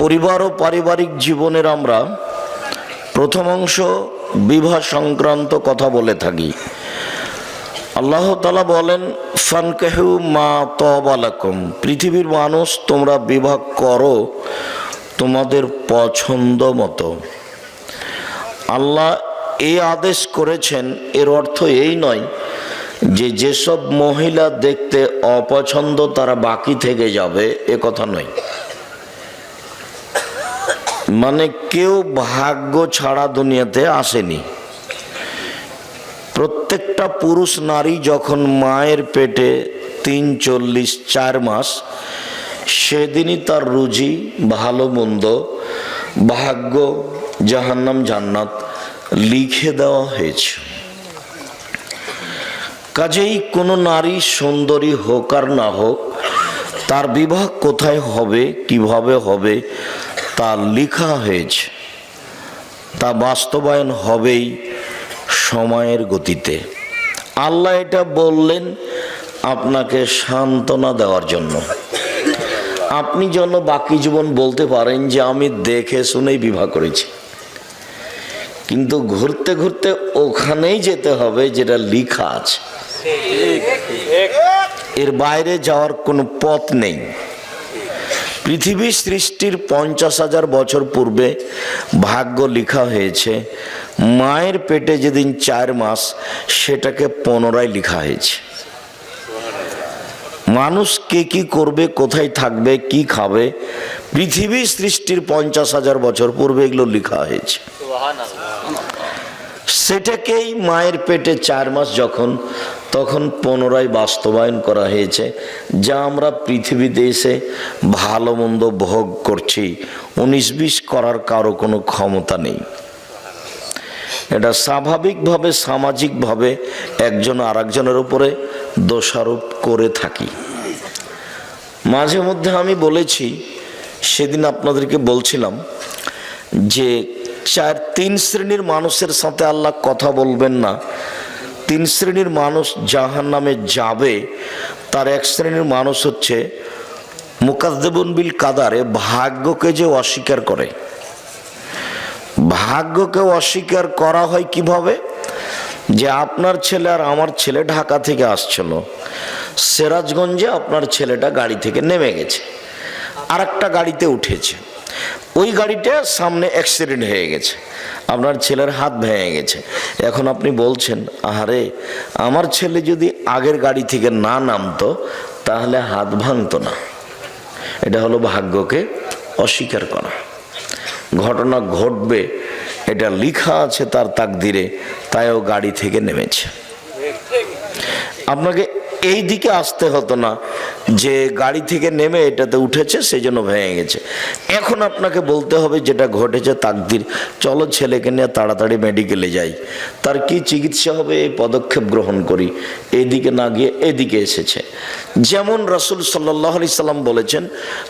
পরিবার ও পারিবারিক জীবনের আমরা প্রথম অংশ বিবাহ সংক্রান্ত কথা বলে থাকি। আল্লাহ তাআলা বলেন, ফানকাহু মা তাবা লাকুম, পৃথিবীর মানুষ তোমরা বিবাহ করো তোমাদের পছন্দ মতো। আল্লাহ এই আদেশ করেছেন, এর অর্থ এই নয় যে যেসব মহিলা দেখতে অপছন্দ তারা বাকি থেকে যাবে, এ কথা নয়। মানে কেউ ভাগ্য ছাড়া দুনিয়াতে আসেনি। প্রত্যেকটা পুরুষ নারী যখন মায়ের পেটে 4 মাস, সেদিনই তার রুজি, ভালো মন্দ, ভাগ্য, জাহান্নাম জান্নাত লিখে দেওয়া হয়েছে। কাজেই কোনো নারী সুন্দরী হোক আর না হোক, তার বিবাহ কোথায় হবে, কিভাবে হবে, তা লেখা হয়েছে। তা বাস্তবায়ন হবেই সময়ের গতিতে। আল্লাহ এটা বললেন আপনাকে সান্ত্বনা দেওয়ার জন্য, আপনি যেন বাকি জীবন বলতে পারেন যে আমি দেখে শুনেই বিবাহ করেছি। কিন্তু ঘুরতে ঘুরতে ওখানেই যেতে হবে যেটা লেখা আছে, এর বাইরে যাওয়ার কোনো পথ নেই। পৃথিবী সৃষ্টির 50,000 বছর পূর্বে ভাগ্য লেখা হয়েছে। মায়ের পেটে যেদিন 4 মাস, সেটাকে পুনরায় লেখা হয়েছে। মানুষ কে কি করবে, কোথায় থাকবে, কি খাবে, পৃথিবী সৃষ্টির 50,000 বছর পূর্বে এগুলো লেখা হয়েছে। সেটাকেই মায়ের পেটে 4 মাস যখন, তখন পুনরায় বাস্তবায়ন করা হয়েছে। যা আমরা পৃথিবীতে এসে ভালো মন্দ ভোগ করছি, 19-20 করার কারো কোনো ক্ষমতা নেই। এটা স্বাভাবিকভাবে, সামাজিকভাবে একজন আর একজনের উপরে দোষারোপ করে থাকি। মাঝে মধ্যে আমি বলেছি, সেদিন আপনাদেরকে বলছিলাম যে 3 শ্রেণীর মানুষের সাথে আল্লাহ কথা বলবেন না। 3 শ্রেণীর মানুষ জাহান্নামে যাবে। তার এক শ্রেণীর মানুষ হচ্ছে মুকাজ্জিবুন বিল কাদারে, ভাগ্যকে যে অস্বীকার করে। ভাগ্যকে অস্বীকার করা হয় কিভাবে? যে আপনার ছেলে আর আমার ছেলে ঢাকা থেকে আসছিল, সিরাজগঞ্জে আপনার ছেলেটা গাড়ি থেকে নেমে গেছে, আর একটা গাড়িতে উঠেছে। ওই গাড়িটা সামনে অ্যাক্সিডেন্ট হয়ে গেছে, আপনার ছেলের হাত ভেঙে গেছে। এখন আপনি বলছেন, আরে আমার ছেলে যদি আগের গাড়ি থেকে না নামতো তাহলে হাত ভাঙতো না। এটা হলো ভাগ্যকে অস্বীকার করা। ঘটনা ঘটবে, এটা লেখা আছে তার তাকদিরে, তাইও গাড়ি থেকে নেমেছে। আপনাকে এই দিকে আসতে হতো না যে গাড়ি থেকে নেমে এটাতে উঠেছে সেই জন্য ভেঙে গেছে। এখন আপনাকে বলতে হবে যেটা ঘটেছে তাকদির, চলো ছেলেকে নিয়ে তাড়াতাড়ি মেডিকেলে যাই, তার কি চিকিৎসা হবে এই পদক্ষেপ গ্রহণ করি। এইদিকে না গিয়ে এদিকে এসেছে। যেমন রাসূল সাল্লাল্লাহু আলাইহি সাল্লাম বলেছেন,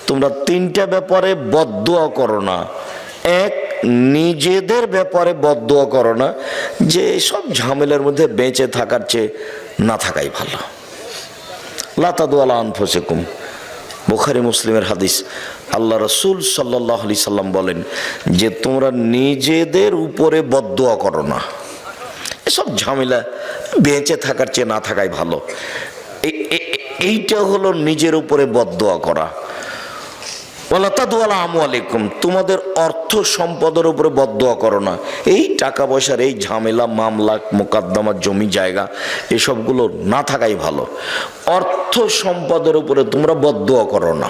তোমরা 3টা ব্যাপারে বদদুয়া করো না। এক, নিজেদের ব্যাপারে বদদুয়া করো না, যে সব ঝামেলার মধ্যে বেঁচে থাকার চেয়ে না থাকাই ভালো। লা তাদু আলা আনফুসিকুম, বুখারী মুসলিমের হাদিস। আল্লাহ রাসূল সাল্লাল্লাহু আলাইহি সাল্লাম বলেন যে তোমরা নিজেদের উপরে বদদুয়া করো না, এসব ঝামেলা বেঁচে থাকার চেয়ে না থাকাই ভালো। এইটা হলো নিজের উপরে বদদুয়া করা। ওয়ালা তাদু আলা আমওয়ালিকুম, তোমাদের অর্থ সম্পদের উপরে বদদুয়া করো না। এই টাকা পয়সার এই ঝামেলা, মামলা, মোকদ্দমা, জমি জায়গা, এসবগুলো না থাকাই ভালো। অর্থ সম্পদের উপরে তোমরা বদদুয়া করো না।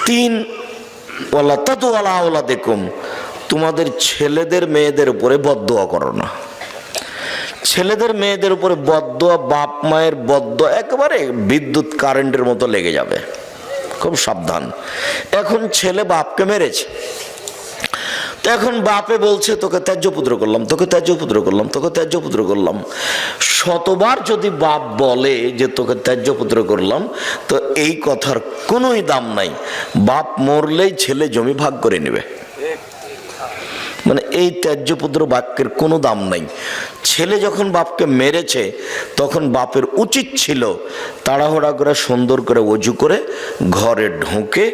3, ওয়ালা তাদু আলা আওলাদিকুম, তোমাদের ছেলেদের মেয়েদের উপরে বদদুয়া করো না। ছেলেদের মেয়েদের উপরে বদদুয়া, বাপ মায়ের বদদুয়া একেবারে বিদ্যুৎ কারেন্টের মতো লেগে যাবে, খুব সাবধান। এখন ছেলে বাপকে মেরেছে, তো এখন বাপে বলছে তোকে ত্যায্য পুত্র করলাম, তোকে ত্যায্য পুত্র করলাম, তোকে ত্যায্য পুত্র করলাম। শতবার যদি বাপ বলে যে তোকে ত্যায্য পুত্র করলাম, তো এই কথার কোনোই দাম নাই। বাপ মরলেই ছেলে জমি ভাগ করে নেবে। মানে এই ত্যায্যপুত্র বাক্যের কোনো দাম নাই। ছেলে যখন বাপকে মেরেছে তখন বাপের উচিত ছিল তাড়াহুড়া করে সুন্দর করে ওযু করে ঘরে ঢুকে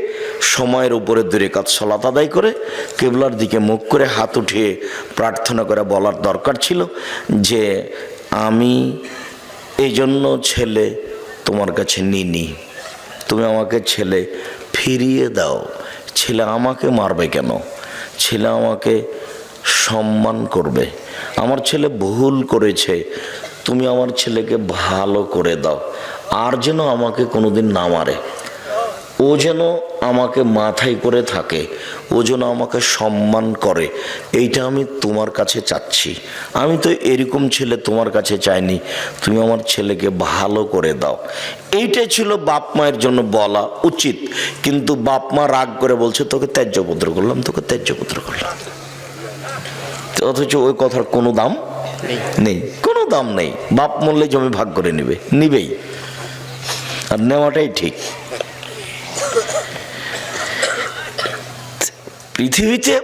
সময়ের উপরে 2 রাকাত সালাত আদায় করে কিবলার দিকে মুখ করে হাত উঠিয়ে প্রার্থনা করে বলার দরকার ছিল যে আমি এই জন্য ছেলে তোমার কাছে নিনি, তুমি আমাকে ছেলে ফিরিয়ে দাও। ছেলে আমাকে মারবে কেন? ছেলে আমাকে সম্মান করবে। আমার ছেলে ভুল করেছে, তুমি আমার ছেলেকে ভালো করে দাও, আর যেন আমাকে কোনোদিন না মারে, ও যেন আমাকে মাথায় করে থাকে, ও যেন আমাকে সম্মান করে, এইটা আমি তোমার কাছে চাচ্ছি। আমি তো এরকম ছেলে তোমার কাছে চাইনি, তুমি আমার ছেলেকে ভালো করে দাও। এইটাই ছিল বাপ মায়ের জন্য বলা উচিত। কিন্তু বাপ মা রাগ করে বলছে তোকে ত্যায্যপুত্র করলাম, তোকে ত্যায্যপুত্র করলাম, অথচ ওই কথার কোনো দাম নেই, কোনো দাম নেই। বাপ মরলে জমি ভাগ করে নিবেই, আর নেওয়াটাই ঠিক। পৃথিবীতে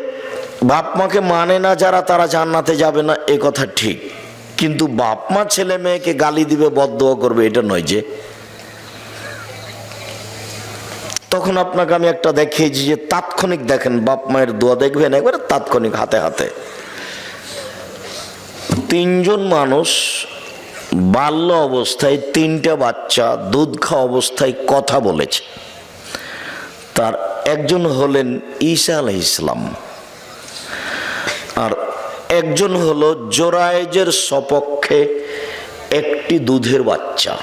বাপ মাকে মানে না যারা, তারা জান্নাতে যাবে না, এ কথা ঠিক। কিন্তু বাপ মা ছেলে মেয়েকে গালি দিবে, বদদোয়া করবে, এটা নয় যে। তখন আপনাকে আমি একটা দেখিয়েছি যে তাৎক্ষণিক দেখেন, বাপ মায়ের দোয়া দেখবেন একবারে তাৎক্ষণিক, হাতে হাতে। 3 জন মানুষ বাল্য অবস্থায় 3টা বাচ্চা দুধ খাওয়া অবস্থায় কথা বলেছে। তার একজন হলেন ঈসা আলাইহিস সালাম, আর একজন হলো জোরায়েজের সপক্ষে একটি দুধের বাচ্চা।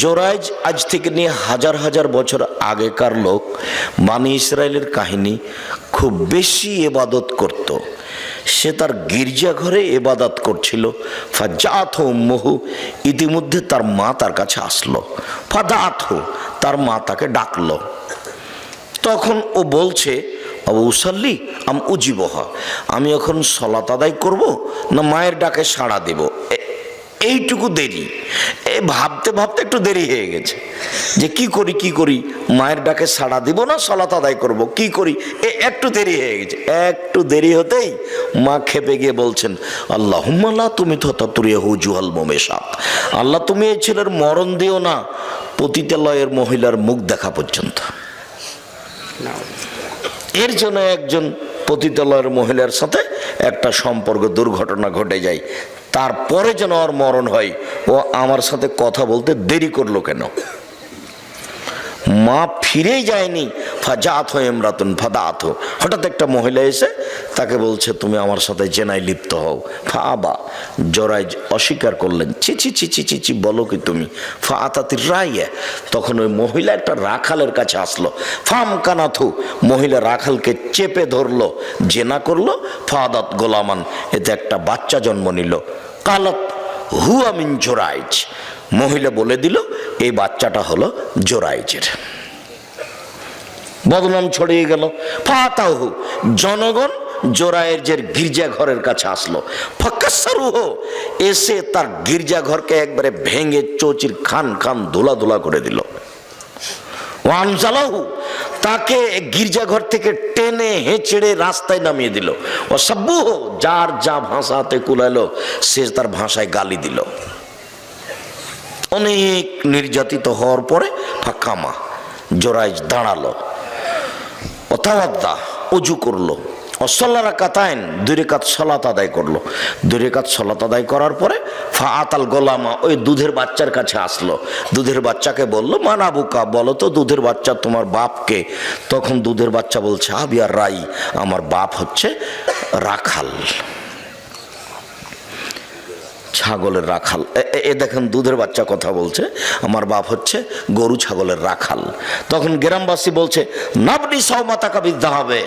জোরায়েজ আজ থেকে নিয়ে হাজার হাজার বছর আগেকার লোক, বানি ইসরায়েলের কাহিনী, খুব বেশি ইবাদত করত। সে তার গির্জাঘরে ইবাদত করছিল। ফাজাআতহু উম্মুহু, ইতিমধ্যে তার মা তার কাছে আসলো। ফাদাআতহু, তার মা তাকে ডাকলো। তখন ও বলছে আবু উসাল্লি আম উজিবহা, আমি এখন সালাত আদায় করব না মায়ের ডাকে সাড়া দেব। এইটুকু দেরি, ভাবতে ভাবতে একটু দেরি হয়ে গেছে যে কি করি, মায়ের ডাকে সাড়া দিব না সালাত আদায় করব, কি করি, একটু দেরি হয়ে গেছে। একটু দেরি হতেই মা খেপে গিয়ে বলছেন আল্লাহুম্মা লা তুমি তাতুরিয়াহু জুহাল মুমেশাত, আল্লাহ তুমি এই ছেলের মরণ দিও না পতিতালয়ের মহিলার মুখ দেখা পর্যন্ত। এর জন্য একজন পতিতালয়ের মহিলার সাথে একটা সম্পর্ক, দুর্ঘটনা ঘটে যায়, তারপরে যেন ওর মরণ হয়। ও আমার সাথে কথা বলতে দেরি করলো কেন? মা ফিরেই যায়নি। ফাজাআতহু ইমরাতুন ফাদাআতহু, হঠাৎ একটা মহিলা এসে তাকে বলছে তুমি আমার সাথে জেনায় লিপ্ত হও। ফাআবা, জোরায়েজ অস্বীকার করলেন, ছি ছি ছি ছি ছি ছি, বলো কি তুমি? ফাআতাতির রাইয়া, তখন ওই মহিলা একটা রাখালের কাছে আসলো। ফামকানাথু, মহিলা রাখালকে চেপে ধরলো, জেনা করলো। ফাদাত গোলামান, এতে একটা বাচ্চা জন্ম নিল। কালাত হুয়া মিন জোরায়েজ, মহিলা বলে দিল এই বাচ্চাটা হলো জোরায়েজের। বদনাম ছড়িয়ে গেল। ফাতাহু, জনগণ জোরায়েজের গির্জাঘরের কাছে আসলো। ফাকাসসারুহু, এসে তার গির্জাঘরকে একবারে ভেঙে চৌচির খান খান ধুলা ধুলা করে দিল। ওয়ানজালাহু, তাকে গির্জাঘর থেকে টেনে হেঁচড়ে রাস্তায় নামিয়ে দিল। ও সাব্বুহু, যার যা ভাষাতে কুলালো সে তার ভাষায় গালি দিল। অনেক নির্যাতিত হওয়ার পরে ফাকামা, জোরায়েজ দাঁড়ালো। অতাওয়াদ্দা, ওযু করলো। অসল্লা রাকাতাইন, 2 রাকাত সালাত আদায় করলো। 2 রাকাত সালাত আদায় করার পরে ফাআতাল গোলামা, ওই দুধের বাচ্চার কাছে আসলো। দুধের বাচ্চাকে বললো মান আবুকা, বলো তো দুধের বাচ্চা তোমার বাপকে? তখন দুধের বাচ্চা বলছে আবিয়ার রাই, আমার বাপ হচ্ছে রাখাল, ছাগলের রাখাল। দেখেন দুধের বাচ্চা কথা বলছে, আমার বাপ হচ্ছে গরু ছাগলের রাখাল। তখন গ্রামবাসী বলছে নাবনি সাওমাতাকা বিদ্যাহাবে,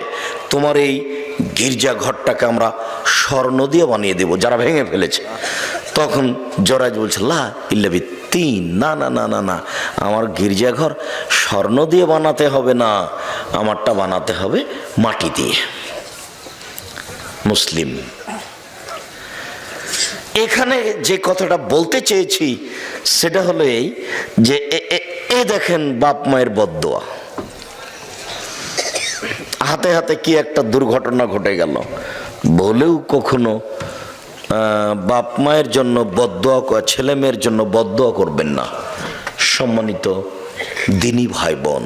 তোমার এই গির্জা ঘরটাকে আমরা স্বর্ণ দিয়ে বানিয়ে দেব, যারা ভেঙে ফেলেছে। তখন জোরায়েজ বলছে লা ইল্লা বিত্তিন, না না না না না, আমার গির্জাঘর স্বর্ণ দিয়ে বানাতে হবে না, আমারটা বানাতে হবে মাটি দিয়ে। মুসলিম। এখানে যে কথাটা বলতে চেয়েছি সেটা হলো এই যে দেখেন বাপ মায়ের বদদোয়া। হাতে হাতে কি একটা দুর্ঘটনা ঘটে গেল, বলেও কখনো বাপ মায়ের জন্য বদদোয়া, ছেলে মেয়ের জন্য বদদোয়া করবেন না। সম্মানিত দিনী ভাই বোন,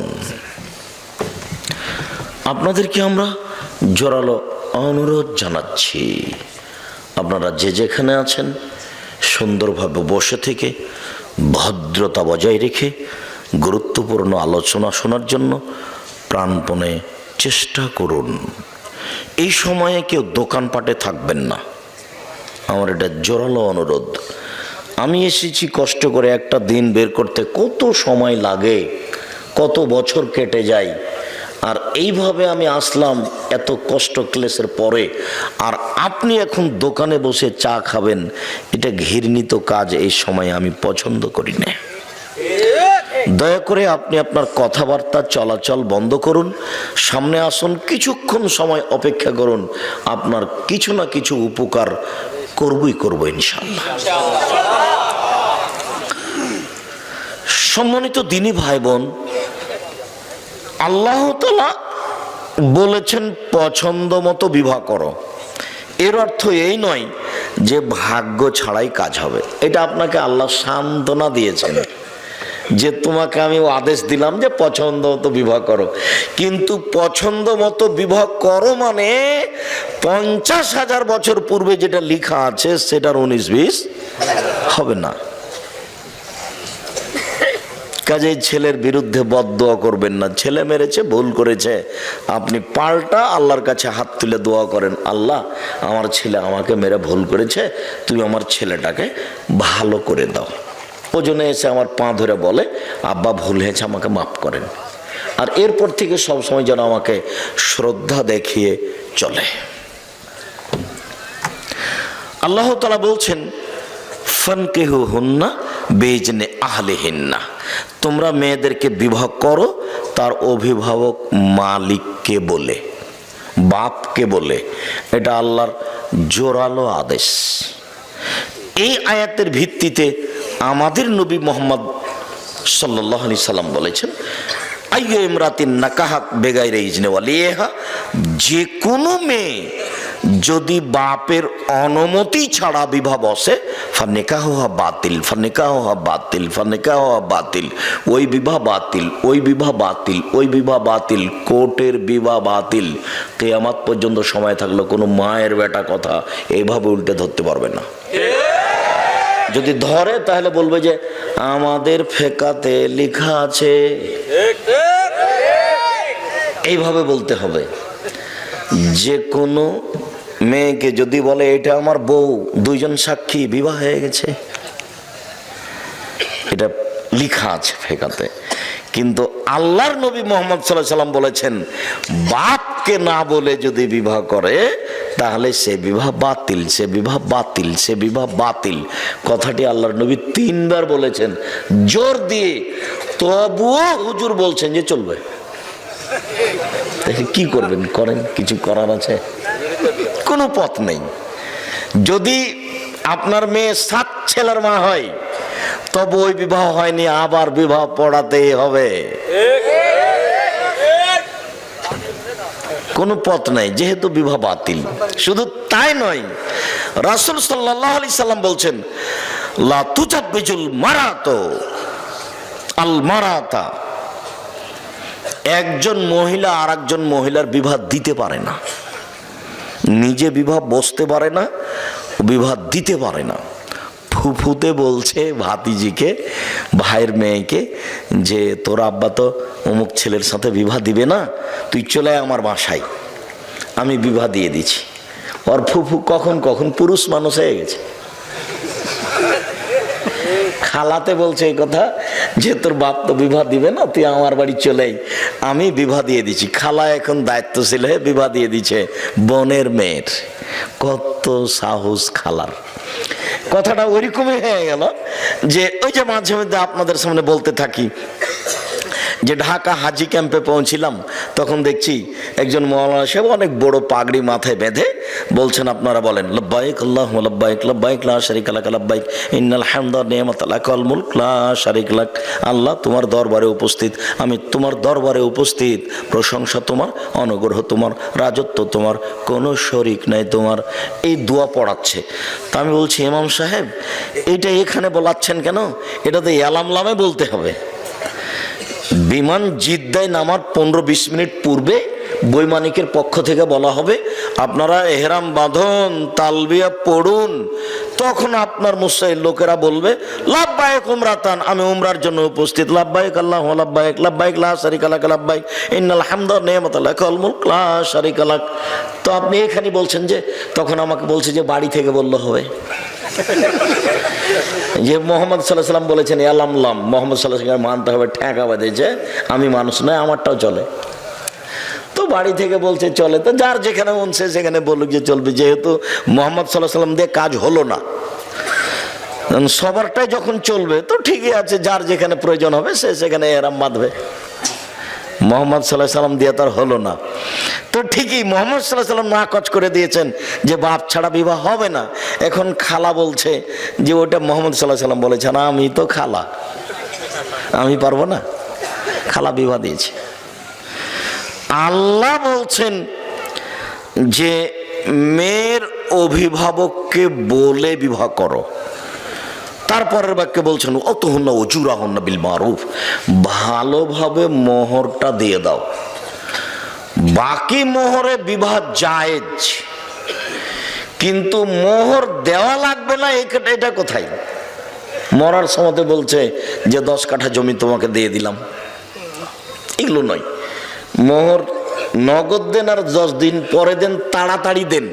আপনাদেরকে আমরা জোরালো অনুরোধ জানাচ্ছি, আপনারা যে যেখানে আছেন সুন্দরভাবে বসে থেকে ভদ্রতা বজায় রেখে গুরুত্বপূর্ণ আলোচনা শোনার জন্য প্রাণপণে চেষ্টা করুন। এই সময়ে কেউ দোকানপাটে থাকবেন না, আমার এটা জোরালো অনুরোধ। আমি এসেছি কষ্ট করে, একটা দিন বের করতে কত সময় লাগে, কত বছর কেটে যায়, আর এইভাবে আমি আসলাম এত কষ্ট ক্লেশের পরে, আর আপনি এখন দোকানে বসে চা খাবেন, এটা ঘৃণিত কাজ। এই সময় আমি পছন্দ করি না। দয়া করে আপনি আপনার কথাবার্তা চলাচল বন্ধ করুন, সামনে আসুন, কিছুক্ষণ সময় অপেক্ষা করুন, আপনার কিছু না কিছু উপকার করবই করব ইনশাআল্লাহ। সম্মানিত দিনী ভাই বোন, আল্লাহ তাআলা বলেছেন পছন্দ মতো বিবাহ করো। এর অর্থ এই নয় যে ভাগ্য ছাড়াই কাজ হবে। এটা আপনাকে আল্লাহ সান্ত্বনা দিয়েছেন যে তোমাকে আমি আদেশ দিলাম যে পছন্দ মতো বিবাহ করো, কিন্তু পছন্দ মতো বিবাহ করো মানে 50,000 বছর পূর্বে যেটা লেখা আছে সেটার 19-20 হবে না। কাজেই ছেলের বিরুদ্ধে বদদোয়া করবেন না। ছেলে মেরেছে, ভুল করেছে, আপনি পাল্টা আল্লাহর কাছে হাত তুলে দোয়া করেন, আল্লাহ আমার ছেলে আমাকে মেরে ভুল করেছে, তুমি আমার ছেলেটাকে ভালো করে দাও। ওজনে এসে আমার পা ধরে বলে আব্বা ভুল হয়েছে, আমাকে মাফ করেন। আর এরপর থেকে সবসময় যেন আমাকে শ্রদ্ধা দেখিয়ে চলে। আল্লাহ তাআলা বলছেন ফানকিহুহুন্না বিইজনি আহলিহিন্না, তোমরা মেয়েদেরকে বিবাহ করো তার অভিভাবক মালিককে বলে, বাপকে বলে। এটা আল্লাহর জোরালো আদেশ। এই আয়াতের ভিত্তিতে আমাদের নবী মুহাম্মদ সাল্লাল্লাহু আলাইহি সাল্লাম বলেছেন আইয়ু ইমরাতিন নাকাহাত বেগাইরে ইজনে ওয়ালিহা, যে কোনো মেয়ে যদি বাপের অনুমতি ছাড়া বিবাহ বসে ফানিকাহুহা বাতিল, ফানিকাহুহা বাতিল, ফানিকাহুহা বাতিল, ওই বিবাহ বাতিল, ওই বিবাহ বাতিল, ওই বিবাহ বাতিল, কোর্টের বিবাহ বাতিল। কিয়ামত পর্যন্ত সময় থাকলো কোনো মায়ের বেটা কথা এইভাবে উল্টে ধরতে পারবে না। যদি ধরে তাহলে বলবে যে আমাদের ফেকাতে লেখা আছে, এইভাবে বলতে হবে। যে কোনো মেয়েকে যদি বলে এটা আমার বউ, দুইজন সাক্ষী, বিবাহ হয়ে গেছে, এটা লেখা আছে ফেকাতে। কিন্তু আল্লাহর নবী মুহাম্মদ সাল্লাল্লাহু আলাইহি সাল্লাম বলেছেন বাপকে না বলে যদি বিবাহ করে তাহলে সে বিবাহ বাতিল, সে বিবাহ বাতিল, সে বিবাহ বাতিল। কথাটি আল্লাহর নবী 3 বার বলেছেন জোর দিয়ে, তবুও হুজুর বলছেন যে চলবে। কি করবেন, করেন, কিছু করার আছে? কোনো পথ নেই। যদি আপনার মেয়ে 7 ছেলের মা হয় তবে ওই বিবাহ হয়নি, আবার বিবাহ পড়াতেই হবে। কোনো পথ নাই, যেহেতু বিবাহ বাতিল। শুধু তাই নয়, রাসূল সাল্লাল্লাহু আলাইহি সাল্লাম বলছেন লা তুজাব্বিজুল মারাতু আল মারাতা, একজন মহিলা আর একজন মহিলার বিবাহ দিতে পারে না, নিজে বিবাহ বসতে পারে না, বিবাহ দিতে পারে না। ফুফুতে বলছে ভাতিজিকে, ভাইয়ের মেয়েকে যে তোর আব্বা তো অমুক ছেলের সাথে বিবাহ দিবে না, তুই চলে আয় আমার বাসায়, আমি বিবাহ দিয়ে দিচ্ছি। ওর ফুফু কখন কখন পুরুষ মানুষ হয়ে গেছে, খালাতে বলছে এই কথা যে তোর বাপ তো বিবাহ দিবে না, তুই আমার বাড়ি চলে আয়, আমি বিবাহ দিয়ে দিচ্ছি। খালা এখন দায়িত্বশীল হয়ে বিবাহ দিয়ে দিচ্ছে বোনের মেয়ের। কত সাহস খালার! কথাটা ওইরকমই হয়ে গেল যে ওই যে মাঝে মধ্যে আপনাদের সামনে বলতে থাকি, যে ঢাকা হাজি ক্যাম্পে পৌঁছিলাম, তখন দেখছি একজন মৌলানা সাহেব অনেক বড় পাগড়ি মাথায় বেঁধে বলছেন, আপনারা বলেন লব্বাইক আল্লাহুম্মা লব্বাইক লাব্বাইক লা শারীকা লাক লাব্বাইক ইন্নাল হামদা ওয়ান নি'মাতা লাক ওয়াল মুলক লা শারীকা লাক। আল্লাহ তোমার দরবারে উপস্থিত, আমি তোমার দরবারে উপস্থিত, প্রশংসা তোমার, অনুগ্রহ তোমার, রাজত্ব তোমার, কোনো শরীক নাই তোমার। এই দোয়া পড়াচ্ছে। তা আমি বলছি, ইমাম সাহেব এটা এখানে বলাচ্ছেন কেন? এটা তো ইয়ালামলামে বলতে হবে। বিমান জিদ্দায় নামার 15-20 মিনিট পূর্বে বৈমানিকের পক্ষ থেকে বলা হবে, আপনারা এহরাম বাঁধুন, তালবিয়া পড়ুন। তখন আপনার মুসাইল লোকেরা বলবে লাব্বাইক উমরাতান, আমি উমরার জন্য উপস্থিত, লাব্বাইক আল্লাহুম্মা লাব্বাইক লাব্বাইক লা শারীকা লাক লাব্বাইক ইন্নাল হামদা ওয়ান নি'মাতা লাক ওয়াল মুলক লা শারীকা লাক। তো আপনি এখানে বলছেন যে, তখন আমাকে বলছে যে বাড়ি থেকে বললে হবে যে মোহাম্মদ সাল্লাল্লাহু আলাইহি সাল্লাম বলেছেন ইয়ালামলাম, মোহাম্মদ সাল্লাল্লাহু আলাইহি সাল্লাম মানতে হবে, ঠেকা বাঁধেছে, আমি মানুষ নয়, আমারটাও চলে। তো বাড়ি থেকে বলছে চলে, তো যার যেখানে মন সে সেখানে বলুক যে চলবে, যেহেতু মোহাম্মদ সাল্লাল্লাহু আলাইহি সাল্লাম দিয়ে কাজ হলো না, সবারটাই যখন চলবে তো ঠিকই আছে, যার যেখানে প্রয়োজন হবে সে সেখানে এহরাম বাঁধবে। মোহাম্মদ সাল্লাল্লাহু আলাইহি সাল্লাম দিয়ে তার হলো না, তো ঠিকই মোহাম্মদ সাল্লাল্লাহু আলাইহি সাল্লাম নাকচ করে দিয়েছেন যে বাপ ছাড়া বিবাহ হবে না। এখন খালা বলছে যে ওটা মোহাম্মদ সাল্লাল্লাহু আলাইহি সাল্লাম বলেছেন, আমি তো খালা, আমি পারবো না, খালা বিবাহ দিয়েছে। আল্লাহ বলছেন যে মেয়ের অভিভাবককে বলে বিবাহ করো। তারপরের বাক্যে বলছেন অতহুন্না উজুরাহুন্না বিল মারুফ, ভালোভাবে মোহরটা দিয়ে দাও, বাকি মোহরে বিবাহ জায়েজ, কিন্তু মোহর দেওয়া লাগবে না। এটা কোথায়? মরার সময় বলছে যে 10 কাঠা জমি তোমাকে দিয়ে দিলাম, এগুলো নয়। মোহর নগদ দেন আর 10 দিন পরে দেন, তাড়াতাড়ি দেন।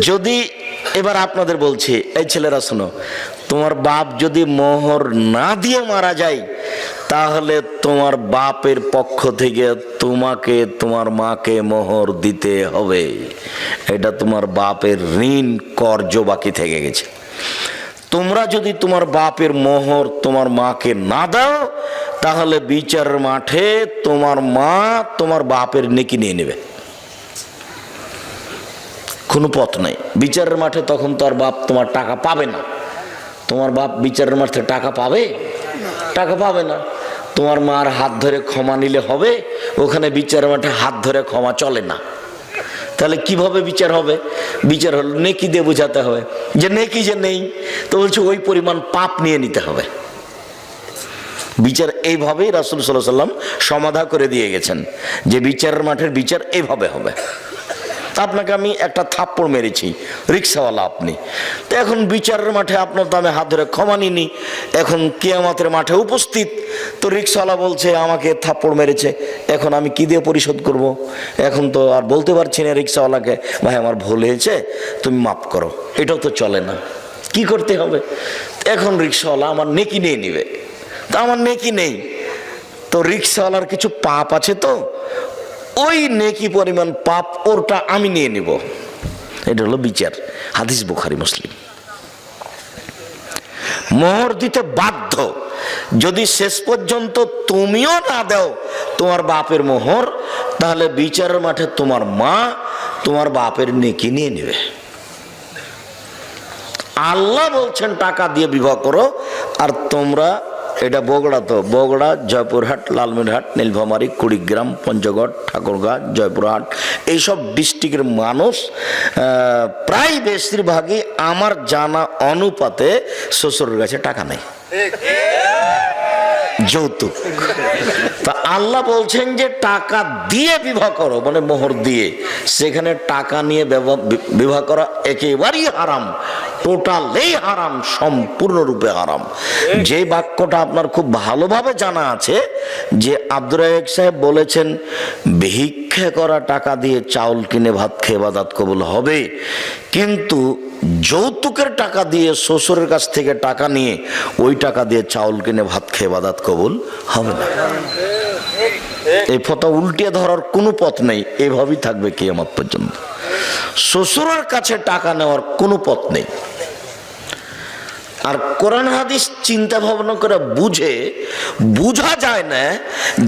যদি এবার আপনাদের বলছি, এই ছেলেরা শোনো, তোমার বাপ যদি মোহর না দিয়ে মারা যায়, তাহলে তোমার বাপের পক্ষ থেকে তোমাকে তোমার মাকে মোহর দিতে হবে। এটা তোমার বাপের ঋণ, কর্জ বাকি থেকে গেছে। তোমরা যদি তোমার বাপের মোহর তোমার মাকে না দাও, তাহলে বিচারের মাঠে তোমার মা তোমার বাপের নেকি নিয়ে নেবে, কোনো পথ নাই। বিচারের মাঠে তখন তো আর বাপ তোমার টাকা পাবে না। তোমার বাপ বিচারের মাঠে টাকা পাবে? টাকা পাবে না। তোমার মার হাত ধরে ক্ষমা নিলে হবে? ওখানে বিচারের মাঠে হাত ধরে ক্ষমা চলে না। তাহলে কিভাবে বিচার হবে? বিচার হলো নেকি দিয়ে বোঝাতে হবে যে নেকি যে নেই, তো বলছে ওই পরিমাণ পাপ নিয়ে নিতে হবে। বিচার এইভাবেই রাসূল সাল্লাল্লাহু আলাইহি ওয়াসাল্লাম সমাধা করে দিয়ে গেছেন যে বিচারের মাঠের বিচার এইভাবে হবে। আপনাকে আমি একটা থাপ্পড় মেরেছি, রিক্সাওয়ালা আপনি, তো এখন বিচারের মাঠে আপনার তো আমি হাত ধরে ক্ষমা নিনি, এখন কিয়ামতের মাঠে উপস্থিত, তো রিক্সাওয়ালা বলছে আমাকে থাপ্পড় মেরেছে, এখন আমি কি দিয়ে পরিশোধ করব? এখন তো আর বলতে পারছি না রিক্সাওয়ালাকে ভাই আমার ভুল হয়েছে, তুমি মাফ করো, এটাও তো চলে না। কি করতে হবে? এখন রিক্সাওয়ালা আমার নেকি নিয়ে নিবে, তা আমার নেকি নেই, তো রিক্সাওয়ালার কিছু পাপ আছে, তো ওই নেকি পরিমাণ পাপ ওরটা আমি নিয়ে নিব। এটা হলো বিচার। হাদিস বুখারী মুসলিম। মোহর দিতে বাধ্য, যদি শেষ পর্যন্ত তুমিও না দাও তোমার বাপের মোহর, তাহলে বিচারের মাঠে তোমার মা তোমার বাপের নেকি নিয়ে নেবে। আল্লাহ বলছেন টাকা দিয়ে বিবাহ করো, আর তোমরা, এটা বগুড়া, তো বগুড়া, জয়পুরহাট, লালমনিরহাট, নীলফামারী, কুড়িগ্রাম, পঞ্চগড়, ঠাকুরগাঁ, জয়পুরহাট, এইসব ডিস্ট্রিক্টের মানুষ প্রায় বেশিরভাগই আমার জানা অনুপাতে শ্বশুরের কাছে টাকা নেই, যৌতুক। তা আল্লাহ বলছেন যে টাকা দিয়ে বিবাহ করো, মানে মোহর দিয়ে। সেখানে টাকা নিয়ে বিবাহ করা একেবারেই হারাম, টোটালি হারাম, সম্পূর্ণরূপে হারাম। যে বাক্যটা আপনার খুব ভালোভাবে জানা আছে যে আব্দুর রাজ্জাক সাহেব বলেছেন ভিক্ষা করা টাকা দিয়ে চাউল কিনে ভাত খেয়ে ইবাদত কবুল হবে, কিন্তু যৌতুকের টাকা দিয়ে শ্বশুরের কাছ থেকে টাকা নিয়ে ওই টাকা দিয়ে চাউল কিনে ভাত খেয়ে ইবাদত কবুল হবে না। এই ফতোয়া উল্টিয়ে ধরার কোনো পথ নেই, এভাবেই থাকবে কিয়ামত পর্যন্ত। শ্বশুরের কাছে টাকা নেওয়ার কোনো পথ নেই। আর কোরআন হাদিস চিন্তা ভাবনা করে বুঝা যায় না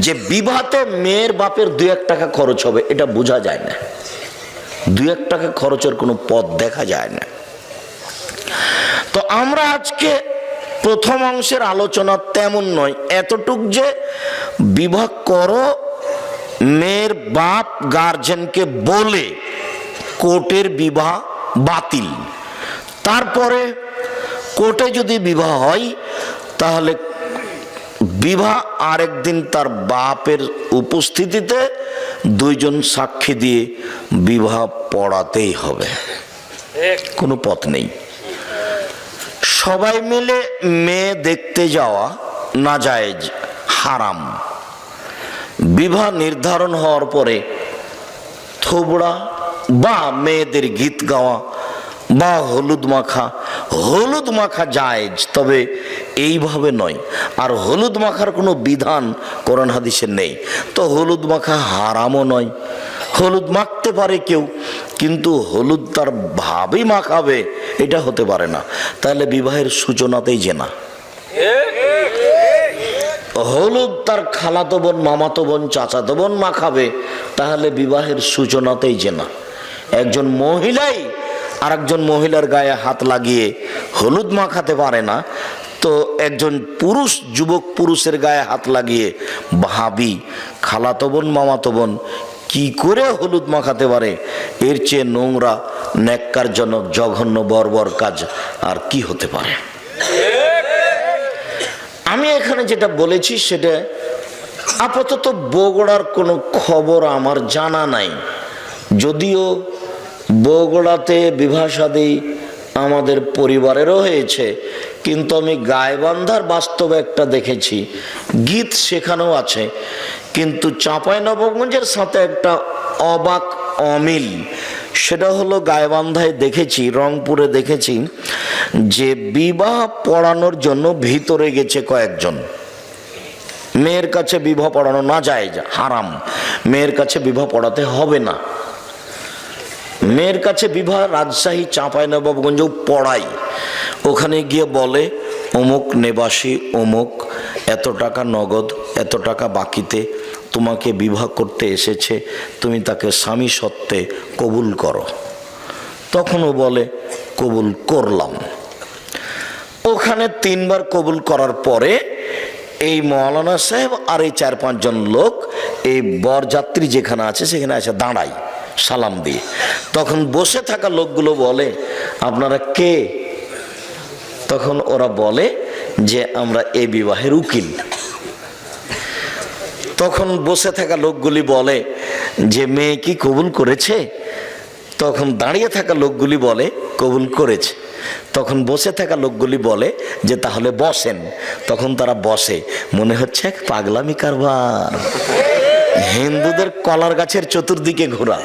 যে বিবাহতে মেয়ের বাপের 2-1 টাকা খরচ হবে, এটা বোঝা যায় না। 2-1 টাকা খরচের কোনো পথ দেখা যায় না। তো আমরা আজকে প্রথম অংশের আলোচনা তেমন নয়, এতটুক যে বিবাহ করো, মেয়ের বাপ গার্জেনকে বলে কোর্টের বিবাহ বাতিল। তারপরে কোর্টে যদি বিবাহ হয় তাহলে বিবাহ আরেকদিন তার বাপের উপস্থিতিতে 2 জন সাক্ষী দিয়ে বিবাহ পড়াতেই হবে, কোনো পথ নেই। সবাই মিলে মেয়ে দেখতে যাওয়া নাজায়েজ, হারাম। বিবাহ নির্ধারণ হওয়ার পরে থোবড়া বা মেয়েদের গীত গাওয়া বা হলুদ মাখা জায়েজ, তবে এইভাবে নয়। আর হলুদ মাখার কোনো বিধান কোরআন হাদিসে নেই, তো হলুদ মাখা হারামও নয়। হলুদ মাখতে পারে কেউ, কিন্তু হলুদ তার ভাবেই মাখাবে এটা হতে পারে না, তাহলে বিবাহের সূচনাতেই জেনা। হলুদ তার খালাতো বোন, মামাতো বোন, চাচাতো বোন মাখাবে, তাহলে বিবাহের সূচনাতেই জেনা। একজন মহিলাই আর একজন মহিলার গায়ে হাত লাগিয়ে হলুদ মাখাতে পারে না, তো একজন পুরুষ যুবক পুরুষের গায়ে হাত লাগিয়ে ভাবি, খালাতো বোন, মামাতো বোন কি করে হলুদ মাখাতে পারে? এর চেয়ে নোংরা, ন্যাক্কারজনক, জঘন্য, বর্বর কাজ আর কি হতে পারে? আমি এখানে যেটা বলেছি সেটা আপাতত বগুড়ার কোনো খবর আমার জানা নাই, যদিও বগুড়াতে বিবাহ শাদী আমাদের পরিবারেরও হয়েছে, কিন্তু আমি গাইবান্ধার বাস্তবে একটা দেখেছি, গীত সেখানেও আছে। কিন্তু চাঁপাইনবাবগঞ্জের সাথে একটা অবাক অমিল, সেটা হলো গাইবান্ধায় দেখেছি, রংপুরে দেখেছি যে বিবাহ পড়ানোর জন্য ভিতরে গেছে কয়েকজন। মেয়ের কাছে বিবাহ পড়ানো না যায়, হারাম, মেয়ের কাছে বিবাহ পড়াতে হবে না। মেয়ের কাছে বিবাহ রাজশাহী, চাঁপাইনবাবগঞ্জেও পড়াই। ওখানে গিয়ে বলে অমুক নিবাসী অমুক এত টাকা নগদ, এত টাকা বাকিতে তোমাকে বিবাহ করতে এসেছে, তুমি তাকে স্বামী সত্ত্বে কবুল করো। তখনও বলে কবুল করলাম। ওখানে 3 বার কবুল করার পরে এই মৌলানা সাহেব আর এই 4-5 জন লোক এই বরযাত্রী যেখানে আছে সেখানে এসে দাঁড়ায় সালাম দিয়ে। তখন বসে থাকা লোকগুলো বলে আপনারা কে? তখন ওরা বলে যে আমরা এই বিবাহের উকিল। তখন বসে থাকা লোকগুলি বলে যে মেয়ে কি কবুল করেছে? তখন দাঁড়িয়ে থাকা লোকগুলি বলে কবুল করেছে। তখন বসে থাকা লোকগুলি বলে যে তাহলে বসেন। তখন তারা বসে, মনে হচ্ছে এক পাগলামি কারবার। হিন্দুদের কলার গাছের চতুর্দিকে ঘোরা,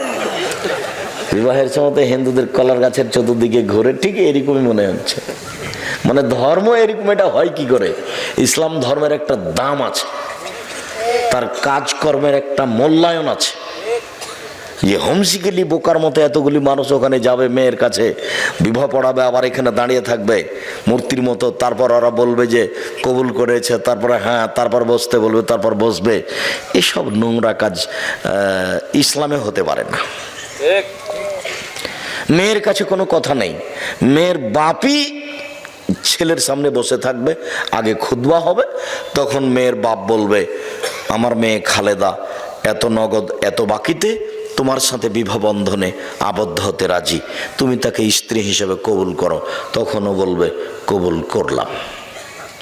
বিবাহের সময় হিন্দুদের কলার গাছের চতুর্দিকে ঘুরে, ঠিক এরকমই মনে হচ্ছে। মানে ধর্ম এরকম, এটা হয় কি করে? ইসলাম ধর্মের একটা দাম আছে, তার কাজকর্মের একটা মূল্যায়ন আছে। যে হোমসিকেলি বোকার মতো এতগুলি মানুষ ওখানে যাবে, মেয়ের কাছে বিবাহ পড়াবে, আবার এখানে দাঁড়িয়ে থাকবে মূর্তির মতো, তারপর ওরা বলবে যে কবুল করেছে, তারপরে হ্যাঁ, তারপর বসতে বলবে, তারপর বসবে। এসব নোংরা কাজ ইসলামে হতে পারে না। মেয়ের কাছে কোনো কথা নেই, মেয়ের বাপই ছেলের সামনে বসে থাকবে, আগে খুতবা হবে, তখন মেয়ের বাপ বলবে আমার মেয়ে খালেদা এত নগদ এত বাকিতে তোমার সাথে বিবাহ বন্ধনে আবদ্ধ হতে রাজি, তুমি তাকে স্ত্রী হিসেবে কবুল করো। তখনও বলবে কবুল করলাম,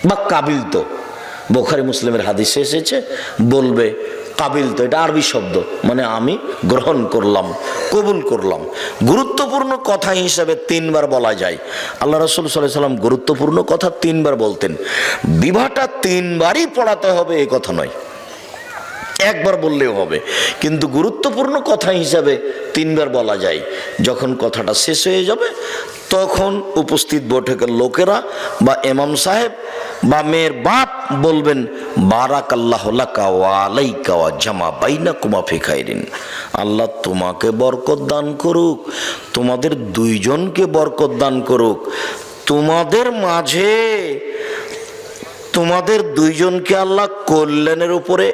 বা কাবিল তো, বুখারী মুসলিমের হাদিসে এসেছে, বলবে কাবিল তো, এটা আরবি শব্দ, মানে আমি গ্রহণ করলাম, কবুল করলাম। গুরুত্বপূর্ণ কথা হিসেবে 3 বার বলা যায়। আল্লাহ রাসূল সাল্লাল্লাহু আলাইহি ওয়াসাল্লাম গুরুত্বপূর্ণ কথা 3 বার বলতেন। বিবাহটা 3 বারই পড়াতে হবে এই কথা নয়, 1 বার বললেও হবে, কিন্তু গুরুত্বপূর্ণ কথা হিসাবে 3 বার বলা যায়। যখন কথাটা শেষ হয়ে যাবে তখন উপস্থিত বৈঠকের লোকেরা বা ইমাম সাহেব বা মেয়ের বাপ বলবেন বারাকাল্লাহু লাকা ওয়া আলাইকা ওয়া জামা বাইনাকুমা ফি খাইরিন। আল্লাহ তোমাকে বরকত দান করুক, তোমাদের 2 জনকে বরকত দান করুক, তোমাদের মাঝে তোমাদের দুইজনকে আল্লাহ কল্যাণের উপরে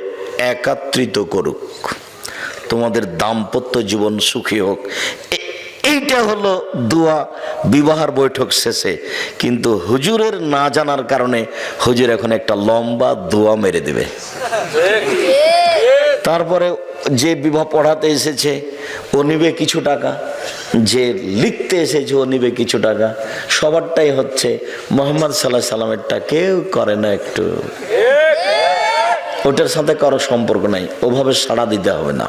একাত্রিত করুক, তোমাদের দাম্পত্য জীবন সুখী হোক। এইটা হলো দোয়া বিবাহের বৈঠক শেষে। কিন্তু হুজুরের না জানার কারণে হুজুর এখন একটা লম্বা দোয়া মেরে দেবে। তারপরে যে বিবাহ পড়াতে এসেছে ও নিবে কিছু টাকা, যে লিখতে এসেছে ও নিবে কিছু টাকা। সবারটাই হচ্ছে মোহাম্মদ সাল্লাল্লাহু আলাইহি সাল্লামেরটা কেউ করে না একটু, ওটার সাথে কারো সম্পর্ক নাই, ওভাবে সাড়া দিতে হবে না।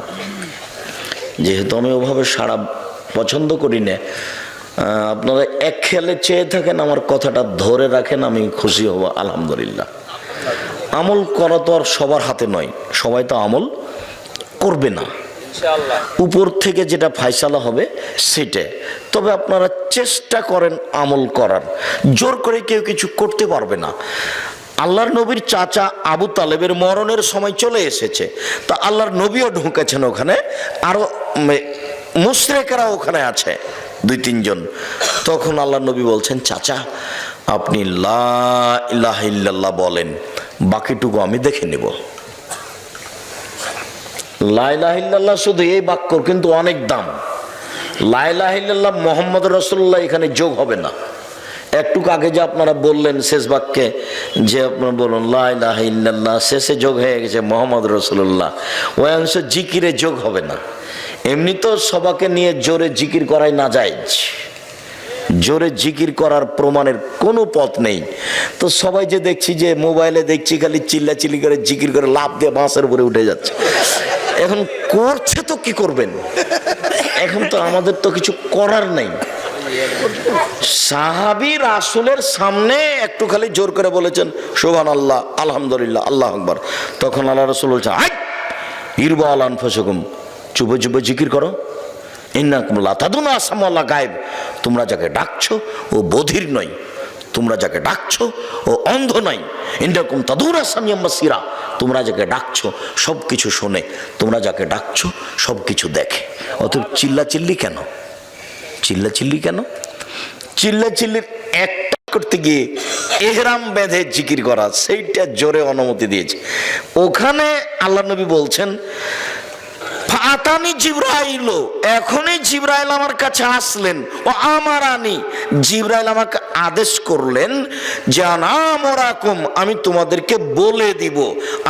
যেহেতু আমি ওভাবে সাড়া পছন্দ করি না, আপনারা এক খেয়ালে চেয়ে থাকেন, আমার কথাটা ধরে রাখেন, আমি খুশি হব আলহামদুলিল্লাহ। আমল করা তো আর সবার হাতে নয়, সবাই তো আমল করবে না, উপর থেকে যেটা ফায়সালা হবে সেটা। তবে আপনারা চেষ্টা করেন আমল করার, জোর করে কেউ কিছু করতে পারবে না। আল্লাহর নবীর চাচা আবু তালেবের মরণের সময় চলে এসেছে, তা আল্লাহর নবীও ঢুকেছেন ওখানে, আরো মুশরিকরা ওখানে আছে 2-3 জন। তখন আল্লাহর নবী বলছেন, চাচা আপনি লা ইলাহা ইল্লাল্লাহ বলেন, বাকিটুকু আমি দেখে নেব। লা ইলাহা ইল্লাল্লাহ শুধু এই বাক্য কিন্তু অনেক দাম। লা ইলাহা ইল্লাল্লাহ মুহাম্মদ রাসূলুল্লাহ এখানে যোগ হবে না। একটু আগে যে আপনারা বললেন শেষ বাক্যে যে আপনারা বলুন লা ইলাহা ইল্লাল্লাহ, শেষে যোগ হয়ে গেছে মুহাম্মদ রাসূলুল্লাহ, ওই অংশ জিকিরে যোগ হবে না। এমনি তো সবাকে নিয়ে জোরে জিকির করাই না যায়, জোরে জিকির করার প্রমাণের কোনো পথ নেই। তো সবাই যে দেখছি যে মোবাইলে দেখছি খালি চিল্লাচিল্লি করে জিকির করে লাফ দিয়ে বাঁশের উপরে উঠে যাচ্ছে। এখন করছে তো কি করবেন, এখন তো আমাদের তো কিছু করার নেই। সাহাবী রাসূলের সামনে একটু খালি জোর করে বলেছেন সুবহানাল্লাহ আলহামদুলিল্লাহ আল্লাহু আকবার, তখন আল্লাহ রাসূল বলছেন আই ইরবা আলা আনফুসিকুম, চুপে চুপে জিকির করো, ইন্নাকুম লা তাদুনা আসামাল্লাহ গায়েব, তোমরা যাকে ডাকছো ও বধির নয়, তোমরা যাকে ডাকছো ও অন্ধ নয়। ইন্নাকুম তাদুনা সামিয়াম বাসীরা, তোমরা যাকে ডাকছো সব কিছু শোনে, তোমরা যাকে ডাকছো সব কিছু দেখে। অতএব চিল্লাচিল্লি কেন, চিল্লাচিল্লি কেন? চিল্লাচিল্লির একটা করতে গিয়ে ইহরাম বেঁধে জিকির করা, সেইটা জোরে অনুমতি দিয়েছে। ওখানে আল্লাহ নবী বলছেন ফাতানি জিবরাইল, এখনই জিবরাইল আমার কাছে আসলেন, ও আমারানি, জিবরাইল আমাকে আদেশ করলেন যে আনামরাকুম, আমি তোমাদেরকে বলে দিব,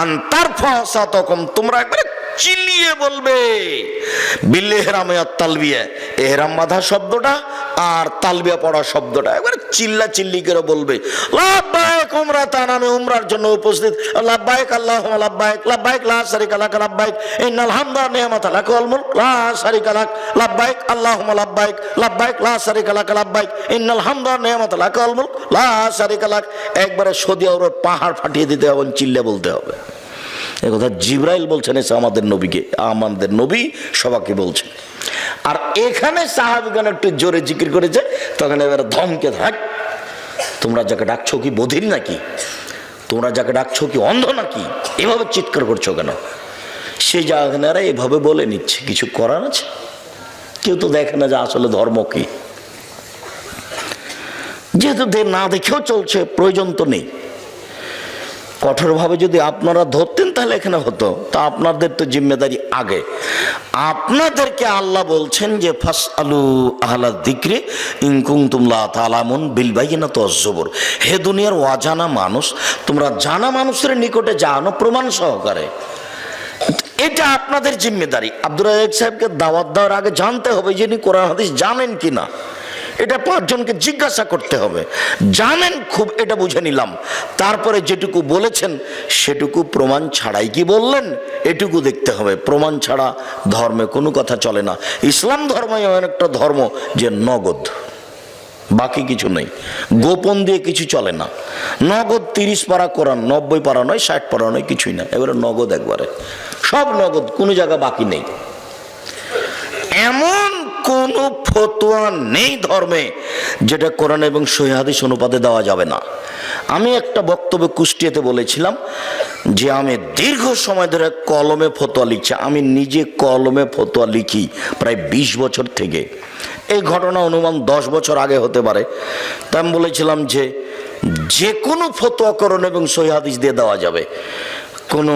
আনতার ফাসাতকুম, তোমরা একবারে চিল্লিয়ে বলবে বিল ইহরামে আর তালবিয়া, ইহরাম বাঁধা শব্দটা আর তালবিয়া পড়া শব্দটা একবারে চিল্লা চিল্লি করে বলবে। লাব্বাইক উমরাতান, আমি উমরার জন্য উপস্থিত, লাব্বাইক আল্লাহুম্মা লাব্বাইক, লাব্বাইক লা শারীকা লাক লাব্বাইক, ইন্নাল হামদা ওয়া নি'মাতা লাক ওয়াল মুলক লা শারীকা লাক, লাব্বাইক আল্লাহুম্মা লাব্বাইক, লাব্বাইক লা শারীকা লাক লাব্বাইক, ইন্নাল হামদা ওয়া নি'মাতা লাক ওয়াল মুলক লা শারীকা লাক। একবারে সৌদি আরবের পাহাড় ফাটিয়ে দিতে হবে, চিল্লে বলতে হবে। এই কথা জিবরাইল বলছেন, এসে আমাদের নবীকে, আমাদের নবী সবাইকে বলছেন। আর এখানে সাহাবীগণ একটু জোরে জিকির করেছে, তখন এবারে ধমকে থাক, তোমরা যাকে ডাকছো কি বধির নাকি, তোমরা যাকে ডাকছো কি অন্ধ নাকি, এভাবে চিৎকার করছো কেন? সেই জায়গায় এভাবে বলে নিচ্ছে, কিছু করার আছে? কেউ তো দেখে না যে আসলে ধর্ম কি। যেহেতু না দেখেও চলছে, প্রয়োজন তো নেই। কঠোরভাবে যদি আপনারা ধরতেন তাহলে এখানে হতো, তা আপনাদের তো জিম্মেদারি আগে। আপনাদেরকে আল্লাহ বলছেন যে ফাসআলু আহলা যিকরি ইন কুনতুম লা তা'লামুন বিল বায়িনাতি ওয়াজ জুবুর, হে দুনিয়ার অজানা মানুষ, তোমরা জানা মানুষের নিকটে জানো প্রমাণ সহকারে। এটা আপনাদের জিম্মেদারি। আব্দুর রাজ্জাক সাহেবকে দাওয়াত দেওয়ার আগে জানতে হবে যিনি কোরআন হাদিস জানেন কিনা, এটা 5 জনকে জিজ্ঞাসা করতে হবে। জানেন খুব, এটা বুঝে নিলাম। তারপরে যেটুকু বলেছেন সেটুকু প্রমাণ ছাড়াই কি বললেন এটুকু দেখতে হবে। প্রমাণ ছাড়া ধর্মে কোনো কথা চলে না। ইসলাম ধর্ম এমন একটা ধর্ম যে নগদ, বাকি কিছু নেই, গোপন দিয়ে কিছু চলে না। নগদ 30 পারা কোরআন, 90 পারা নয়, 60 পারা নয়, কিছুই না, এবারে নগদ, একবারে সব নগদ, কোনো জায়গা বাকি নেই। এমন কোন ফতোয়া নেই ধর্মে যেটা কোরআন এবং সহিহ হাদিস অনুপাতে দেওয়া যাবে না। আমি একটা বক্তব্যে কুষ্টিয়াতে বলেছিলাম যে আমি দীর্ঘ সময় ধরে কলমে ফতোয়া লিখছি। আমি নিজে কলমে ফতোয়া লিখি প্রায় 20 বছর থেকে। এই ঘটনা অনুমান 10 বছর আগে হতে পারে। তা আমি বলেছিলাম যে কোনো ফতোয়া করণ এবং সহিহ হাদিস দিয়ে দেওয়া যাবে, কোনো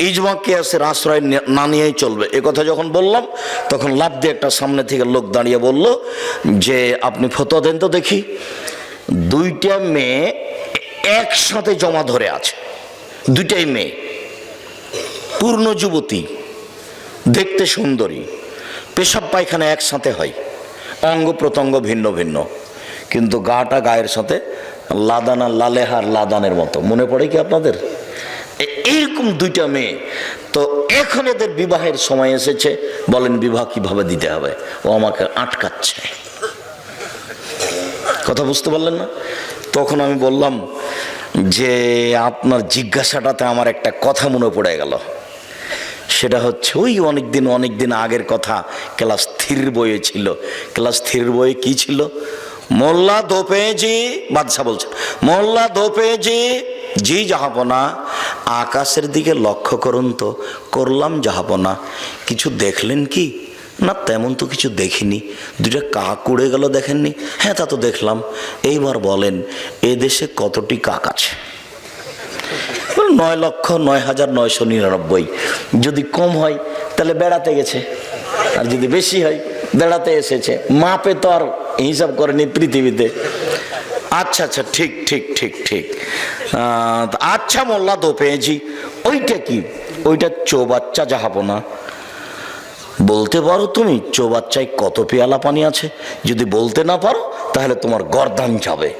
ইজমা কিয়াসের আশ্রয় না নিয়েই চলবে। এ কথা যখন বললাম তখন লাফ দিয়ে একটা সামনে থেকে লোক দাঁড়িয়ে বলল যে আপনি ফতোয়া দেন তো দেখি। 2টা মেয়ে একসাথে জমা ধরে আছে, 2টাই মেয়ে, পূর্ণ যুবতী, দেখতে সুন্দরী, পেশাব পায়খানা একসাথে হয়, অঙ্গ প্রত্যঙ্গ ভিন্ন ভিন্ন, কিন্তু গাটা গায়ের সাথে লাদানা লালেহার লাদানের মতো। মনে পড়ে কি আপনাদের? এইরকম 2টা মেয়ে। তো এখন এদের বিবাহের সময় এসেছে, বলেন বিবাহ কিভাবে দিতে হবে? ও আমাকে আটকাচ্ছে। কথা বুঝতে পারলেন না? তখন আমি বললাম যে আপনার জিজ্ঞাসাটাতে আমার একটা কথা মনে পড়ে গেল। সেটা হচ্ছে ওই অনেকদিন আগের কথা, ক্লাস 3 বইয়ে ছিল। ক্লাস 3 বইয়ে কি ছিল? মোল্লা দোপেজি, বাদশা বলছে, মোল্লা দোপেজি জি জাহাপনা, আকাশের দিকে লক্ষ্য করুন তো। করলাম জাহাপনা। কিছু দেখলেন কি? না তেমন তো কিছু দেখিনি। 2টা কাক উড়ে গেল, দেখেননি? হ্যাঁ তা তো দেখলাম। এইবার বলেন এ দেশে কতটি কাক আছে? 9,09,999। যদি কম হয় তাহলে বেড়াতে গেছে, আর যদি বেশি হয় বেড়াতে এসেছে। মাপে তো আর হিসাব করেনি পৃথিবীতে। আচ্ছা আচ্ছা, ঠিক ঠিক ঠিক ঠিক। আচ্ছা মোল্লা তো পেয়েছি। ওইটা কি? ওইটা চৌবাচ্চা জাহাপনা। বলতে পারো তুমি চৌবাচ্চায় কত পেয়ালা পানি আছে? যদি বলতে না পারো তাহলে তোমার গর্দান যাবে।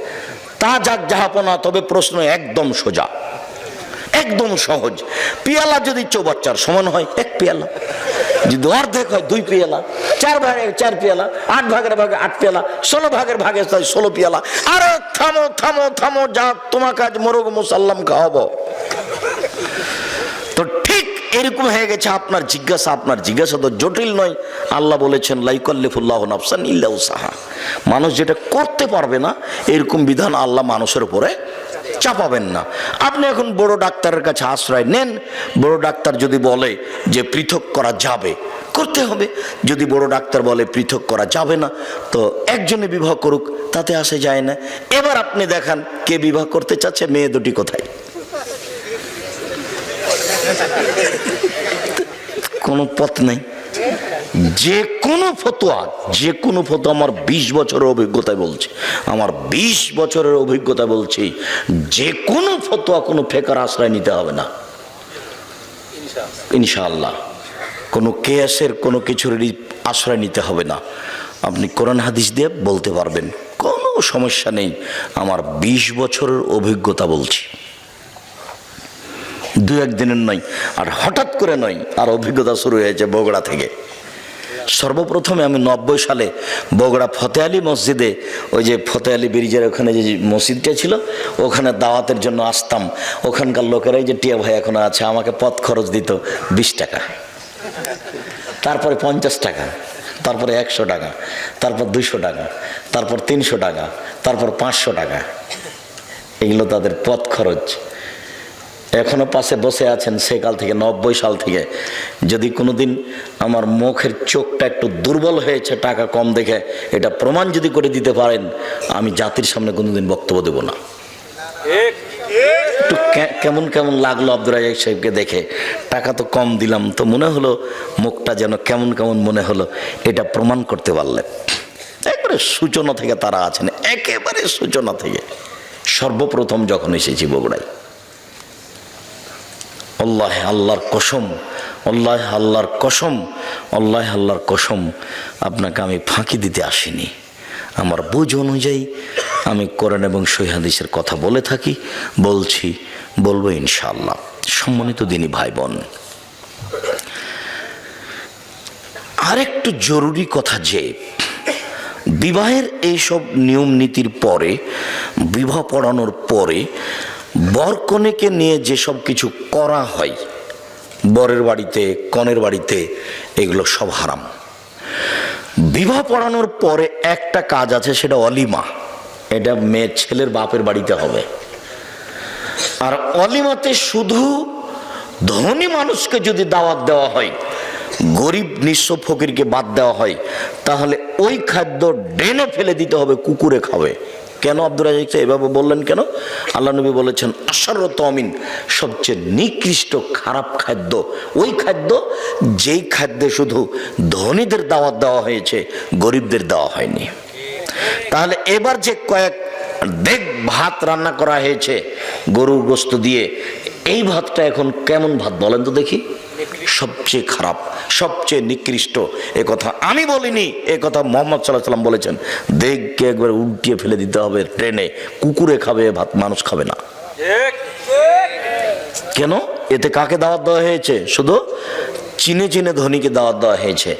তা যাক জাহাপনা, তবে প্রশ্ন একদম সোজা, একদম সহজ। পেয়ালা যদি চৌবাচ্চার সমান হয় 1 পেয়ালা, যদি অর্ধেক হয় 2 পেয়ালা, 4 ভাগে 4 পেয়ালা, 8 ভাগের ভাগে 8 পেয়ালা, 16 ভাগের ভাগে 16 পেয়ালা। আরে থামো থামো থামো, যা তোমাকে আজ মোরগ মুসাল্লাম খাওয়াবো। তো ঠিক এরকম হয়ে গেছে আপনার জিজ্ঞাসা। আপনার জিজ্ঞাসা তো জটিল নয়। আল্লাহ বলেছেন লা ইউকাল্লিফুল্লাহু নাফসান ইল্লা উসাহা। মানুষ যেটা করতে পারবে না এরকম বিধান আল্লাহ মানুষের উপরে চাপাবেন না। আপনি এখন বড় ডাক্তারের কাছে আশ্রয় নেন। বড় ডাক্তার যদি বলে যে পৃথক করা যাবে, করতে হবে। যদি বড় ডাক্তার বলে পৃথক করা যাবে না, তো একজনে বিবাহ করুক, তাতে আসে যায় না। এবার আপনি দেখান কে বিবাহ করতে চাচ্ছে, মেয়ে 2টি কোথায়? কোনো পথ নেই। যে কোনো ফতোয়া আমার 20 বছরের অভিজ্ঞতায় বলছি, আমার 20 বছরের অভিজ্ঞতা বলছি, যে কোনো ফতোয়া কোনো ফেকার আশ্রয় নিতে হবে না ইনশাআল্লাহ। কোনো কেয়াসের কোনো কিছুর আশ্রয় নিতে হবে না। আপনি কোরআন হাদিস দিয়ে বলতে পারবেন, কোনো সমস্যা নেই। আমার 20 বছরের অভিজ্ঞতা বলছি, 2-1 দিনের নয়, আর হঠাৎ করে নয়। আর অভিজ্ঞতা শুরু হয়েছে বগুড়া থেকে। সর্বপ্রথমে আমি 90 সালে বগুড়া ফতে আলী মসজিদে, ওই যে ফতে আলী ব্রিজের ওখানে যে মসজিদটা ছিল, ওখানে দাওয়াতের জন্য আসতাম। ওখানকার লোকেরাই যে টিয়া ভাই এখনো আছে, আমাকে পথ খরচ দিত 20 টাকা, তারপরে 50 টাকা, তারপরে 100 টাকা, তারপর 200 টাকা, তারপর 300 টাকা, তারপর 500 টাকা। এগুলো তাদের পথ খরচ। এখনো পাশে বসে আছেন সেকাল থেকে, 90 সাল থেকে। যদি কোনোদিন আমার মুখের চোখটা একটু দুর্বল হয়েছে টাকা কম দেখে, এটা প্রমাণ যদি করে দিতে পারেন, আমি জাতির সামনে কোনোদিন বক্তব্য দেব না। একটু কেমন কেমন লাগলো আব্দুর রাজ্জাক সাহেবকে দেখে। টাকা তো কম দিলাম, তো মনে হলো মুখটা যেন কেমন কেমন মনে হলো। এটা প্রমাণ করতে পারলে, একবারে সূচনা থেকে তারা আছেন, একেবারে সূচনা থেকে। সর্বপ্রথম যখন এসেছি বগুড়ায়, আল্লাহ আল্লাহর কসম, আল্লাহ আল্লাহর কসম, আল্লাহ আল্লাহর কসম, আপনাকে আমি ফাঁকি দিতে আসিনি। আমার বুঝ অনুযায়ী আমি কোরআন এবং সহিহ হাদিসের কথা বলে থাকি, বলবো ইনশাআল্লাহ। সম্মানিত দিনী ভাই বোন, আরেকটু জরুরি কথা যে বিবাহের এইসব নিয়ম নীতির পরে, বিবাহ পড়ানোর পরে বরকনেকে নিয়ে যেসব কিছু করা হয় বরের বাড়িতে কনের বাড়িতে, এগুলো সব হারাম। বিবাহ পড়ানোর পরে একটা কাজ আছে, সেটা অলিমা। এটা মেয়ে ছেলের বাপের বাড়িতে হবে। আর অলিমাতে শুধু ধনী মানুষকে যদি দাওয়াত দেওয়া হয়, গরিব নিঃস্ব ফকিরকে বাদ দেওয়া হয়, তাহলে ওই খাদ্য ড্রেনে ফেলে দিতে হবে, কুকুরে খাবে। কেন আব্দুর রাজ্জাক এভাবে বললেন কেন? আল্লাহ নবী বলেছেন আশাররু তামিন, সবচেয়ে নিকৃষ্ট খারাপ খাদ্য ওই খাদ্য যেই খাদ্যে শুধু ধনীদের দাওয়াত দেওয়া হয়েছে, গরিবদের দেওয়া হয়নি। তাহলে এবার যে কয়েক দেগ ভাত রান্না করা হয়েছে গরুর গোশত দিয়ে, এই ভাতটা এখন কেমন ভাত বলেন তো দেখি? সবচেয়ে খারাপ, সবচেয়ে নিকৃষ্ট। এ কথা আমি বলিনি, এ কথা মুহাম্মদ সাল্লাল্লাহু আলাইহি ওয়াসাল্লাম বলেছেন। দেখকে একবার উল্টিয়ে ফেলে দিতে হবে ট্রেনে, কুকুরে খাবে ভাত, মানুষ খাবে না। কেন? এতে কাকে দাওয়াত দেওয়া হয়েছে? শুধু চিনে চিনে ধনীকে দাওয়াত দেওয়া হয়েছে।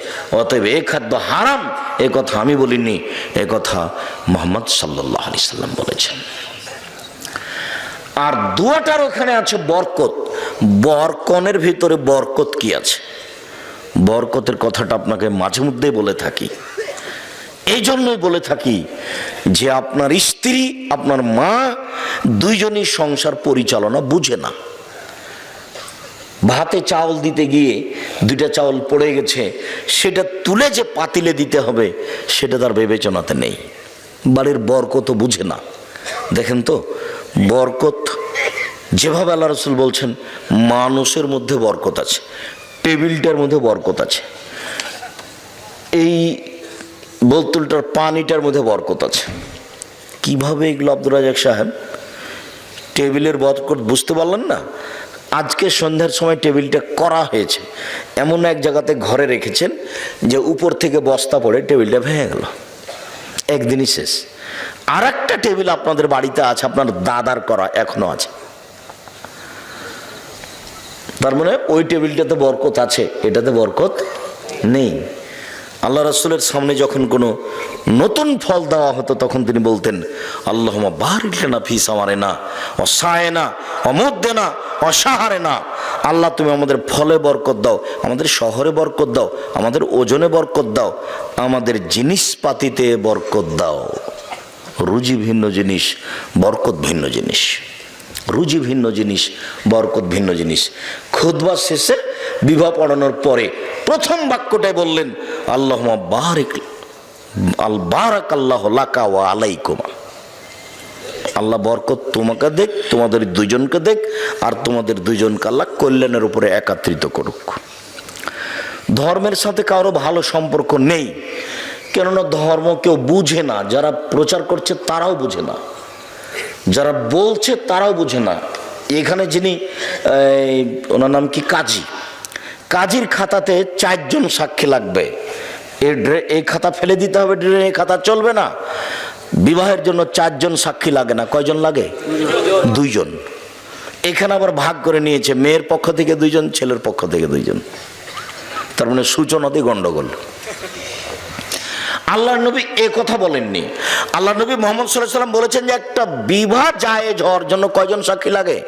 অতএব এই খাদ্য হারাম, এ কথা আমি বলিনি, এ কথা মুহাম্মদ সাল্লাল্লাহু আলাইহি ওয়াসাল্লাম বলেছেন। আর দুয়াটার ওখানে আছে বরকত। বরকনের ভিতরে বরকত কি আছে? বরকতের কথাটা আপনাকে মাঝে মধ্যেই বলে থাকি, এই জন্যই বলে থাকি যে আপনার স্ত্রী, আপনার মা দুইজনই সংসার পরিচালনা বুঝে না। ভাতে চাউল দিতে গিয়ে দুইটা চাউল পড়ে গেছে, সেটা তুলে যে পাতিলে দিতে হবে সেটা তার বিবেচনাতে নেই। বাড়ির বরকত বুঝে না। দেখেন তো, বরকত যেভাবে আল্লাহ রাসূল বলছেন, মানুষের মধ্যে বরকত আছে, টেবিলটার মধ্যে বরকত আছে, এই বোতলটার পানিটার মধ্যে বরকত আছে। কিভাবে এগুলো আব্দুর রাজ্জাক সাহেব? টেবিলের বরকত বুঝতে পারলেন না? আজকে সন্ধ্যার সময় টেবিলটা করা হয়েছে, এমন এক জায়গাতে ঘরে রেখেছেন যে উপর থেকে বস্তা পড়ে টেবিলটা ভেঙে গেল, একদিনই শেষ। আর একটা টেবিল আপনাদের বাড়িতে আছে, আপনার দাদার করা, এখনো আছে। তার মানে ওই টেবিলটাতে বরকত আছে, এটাতে বরকত নেই। আল্লাহ রাসূলের সামনে যখন কোনো নতুন ফল দেওয়া হতো তখন তিনি বলতেন, আল্লাহুম্মা বারিক লানা ফি সামারিনা ওয়া সায়না ওয়া মুদ্দিনা ওয়া শাহরিনা। আল্লাহ তুমি আমাদের ফলে বরকত দাও, আমাদের শহরে বরকত দাও, আমাদের ওজনে বরকত দাও, আমাদের জিনিসপাতিতে বরকত দাও। রুজি ভিন্ন জিনিস, বরকত ভিন্ন জিনিস। রুজি ভিন্ন জিনিস, বরকত ভিন্ন জিনিস। খুতবা শেষে বিবাহ পড়ানোর পরে প্রথম বাক্যটাই বললেন, আল্লাহুম্মা বারিক বারাকাল্লাহু লাকা ওয়া আলাইকুমা। আল্লাহ বরকত তোমাকে দেখ, তোমাদের দুইজনকে দেখ, আর তোমাদের দুইজনকে আল্লাহ কল্যাণের উপরে একাত্রিত করুক। ধর্মের সাথে কারো ভালো সম্পর্ক নেই, কেননা ধর্ম কেউ বুঝে না। যারা প্রচার করছে তারাও বুঝে না, যারা বলছে তারাও বুঝে না। এখানে যিনি ওনার নাম কি, কাজী, কাজীর খাতাতে 4 জন সাক্ষী লাগবে। এই খাতা ফেলে দিতে হবে, এই খাতা চলবে না। বিবাহের জন্য 4 জন সাক্ষী লাগে না, কয়জন লাগে? 2 জন। এখানে আবার ভাগ করে নিয়েছে, মেয়ের পক্ষ থেকে 2 জন, ছেলের পক্ষ থেকে 2 জন। তার মানে সূচনাতেই গন্ডগোল। আল্লাহ নবী এ কথা বলেননি। আল্লাহ নবী মুহাম্মদ সাল্লাল্লাহু আলাইহি ওয়াসাল্লাম বলেছেন যে একটা বিবাহ জায়েজ হওয়ার জন্য কয়জন সাক্ষী লাগে?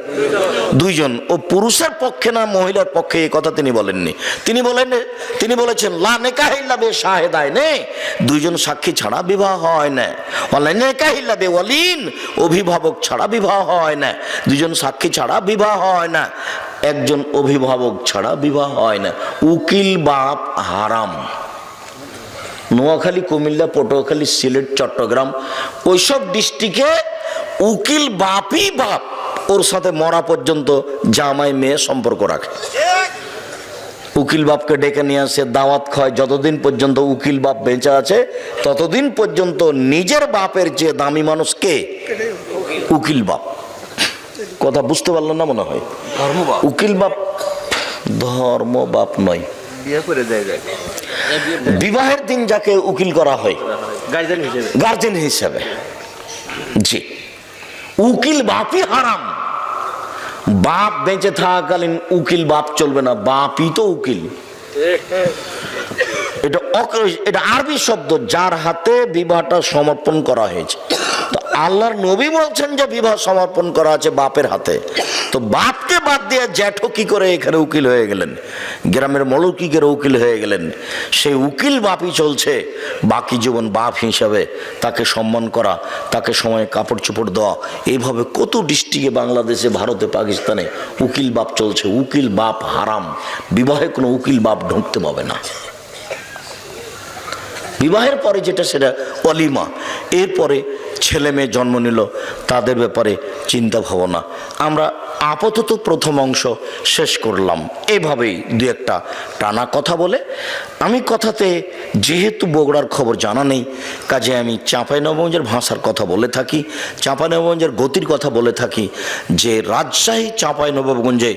2 জন। ও পুরুষের পক্ষে না মহিলার পক্ষে, এই কথা তিনি বলেননি। তিনি বলেছেন লা নিকাহ ইল্লা বি শাহিদাইনি, 2 জন সাক্ষী ছাড়া বিবাহ হয় না। ওয়ালা নিকাহ ইল্লা বি ওয়ালিন, অভিভাবক ছাড়া বিবাহ হয় না। 2 জন সাক্ষী ছাড়া বিবাহ হয় না, 1 জন অভিভাবক ছাড়া বিবাহ হয় না। উকিল বাপ হারাম। নোয়াখালী, কুমিল্লা, পটুয়াখালী, সিলেট, চট্টগ্রাম, ওইসব ডিস্ট্রিক্টে উকিল বাপই বাপ, ওর সাথে মরা পর্যন্ত জামাই মেয়ে সম্পর্ক রাখে। উকিল বাপকে ডেকে নিয়ে আসে, দাওয়াত খায়। যতদিন পর্যন্ত উকিল বাপ বেঁচে আছে ততদিন পর্যন্ত নিজের বাপের চেয়ে দামি মানুষ কে? উকিল বাপ। কথা বুঝতে পারলেন না মনে হয়? উকিল বাপ ধর্ম বাপ নয়। বিবাহের দিন যাকে উকিল করা হয় গার্জেন হিসেবে, জি, উকিল বাপই হারাম। বাপ বেঁচে থাকাকালীন উকিল বাপ চলবে না, বাপই তো উকিল। এটা আরবি শব্দ, যার হাতে বিবাহটা সমর্পণ করা হয়েছে। তো আল্লাহর নবী বলছেন যে বিবাহ সমর্পণ করা আছে বাপের হাতে, তো বাপকে ছেলে বাদ দিয়ে জ্যাঠো কি করে এখানে উকিল হয়ে গেলেন, গ্রামের মলক কি করে উকিল হয়ে গেলেন? সেই উকিল বাপই চলছে বাকি জীবন। বাপ হিসাবে তাকে সম্মান করা, তাকে সময়ে কাপড় চোপড় দেওয়া, এইভাবে কত ডিস্ট্রিক্টে বাংলাদেশে, ভারতে, পাকিস্তানে উকিল বাপ চলছে। উকিল বাপ হারাম, বিবাহে কোনো উকিল বাপ ঢুকতে পাবে না। বিবাহের পরে যেটা সেটা অলিমা, এরপরে ছেলে মেয়ে জন্ম নিল তাদের ব্যাপারে চিন্তা ভাবনা। আমরা আপাতত প্রথম অংশ শেষ করলাম। এভাবেই দু একটা টানা কথা বলে আমি কথাতে, যেহেতু বগুড়ার খবর জানা নেই, কাজে আমি চাঁপাইনবাবগঞ্জের ভাষার কথা বলে থাকি, চাঁপাইনবাবগঞ্জের গতির কথা বলে থাকি, যে রাজশাহী চাঁপাইনবাবগঞ্জে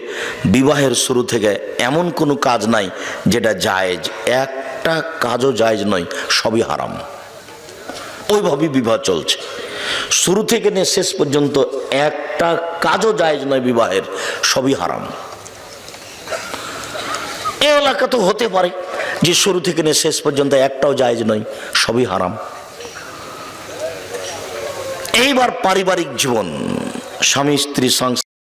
বিবাহের শুরু থেকে এমন কোনো কাজ নাই যেটা জায়েজ। একটা কাজও জায়েজ নয়, সবই হারাম। ওইভাবেই বিবাহ চলছে শুরু থেকে নিয়ে শেষ পর্যন্ত। একটা কাজও জায়েজ নয় বিবাহের, সবই হারাম। এই এলাকা তো হতে পারে যে শুরু থেকে নিয়ে শেষ পর্যন্ত একটাও জায়েজ নয়, সবই হারাম। এইবার পারিবারিক জীবন, স্বামী স্ত্রী সংসার